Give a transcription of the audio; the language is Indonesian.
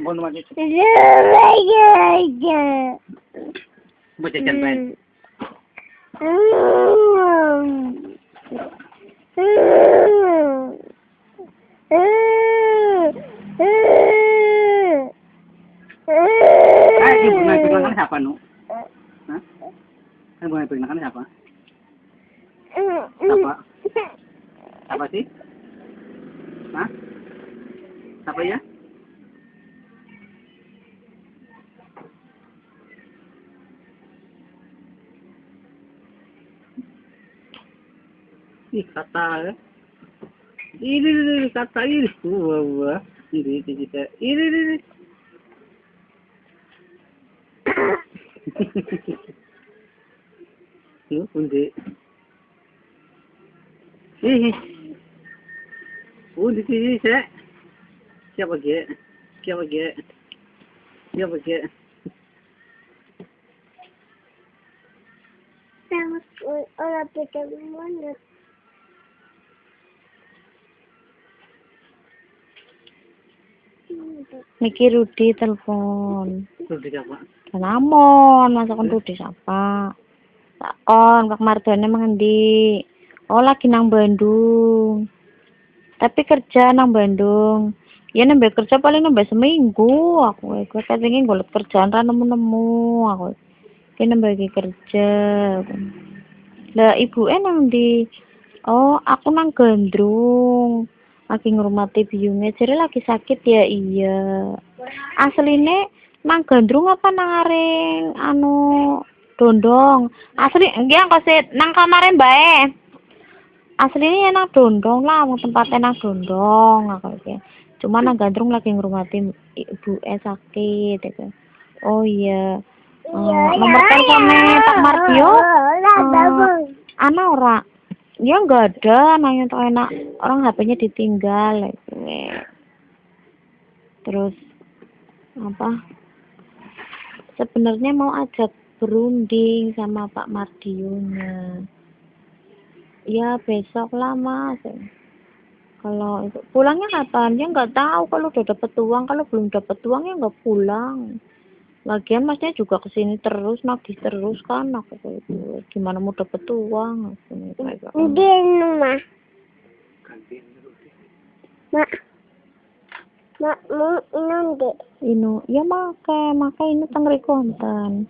Mau nomor itu. Iya. Mau jajan ban. Ibu makan siapa nu? Hah? Ibu makan siapa? Siapa? Apa sih? Hah? Apa ya? Ih, kata. Ini kata ini. Wah. Ini kita. Ini. Yuk, undi. Undi sini saya. Siapa ge? Siapa ge? Siapa ge? Orang pikir mana? Niki Rudi telepon. Rudi siapa? Namon, masakan Rudi siapa? Takon, Pak Mardhone mengendi? Oh, lagi nang Bandung. Tapi kerja nang Bandung. Ya nambah kerja paling nambah seminggu. Aku katanya golek kerjaan ra nemu-nemu aku. Ki nambah kerja. Lah ibu nang di. Oh, aku nang Gandrung. Lagi ngurmati biyunge, jadi lagi sakit ya. Iya. Asline nang Gandrung apa nang aring anu Dondong. Asli nggih angkosit nang kamare Mbak. Aslinya nang Dondong lah, mau tempatnya nang Dondong aku iki. Cuma nang Gandrung lagi ngurmati ibu sakit gitu. Oh iya. Nomor teleponnya Pak Mardio. Ana ora. Ya enggak ada, nanya tuh enak. Orang HP-nya ditinggal gitu. Terus apa? Sebenarnya mau ajak berunding sama Pak Mardionya. Ya besok lah Mas. Kalau itu pulangnya kapan? Ya nggak tahu kalau udah dapet uang. Kalau belum dapet uang ya nggak pulang. Lagian Masnya juga kesini terus, nagih terus kan. Aku kayak gitu. Gimana mau dapet uang? Di rumah. Mak. Mak mau inu dek. Inu, ya make ini tengri konten.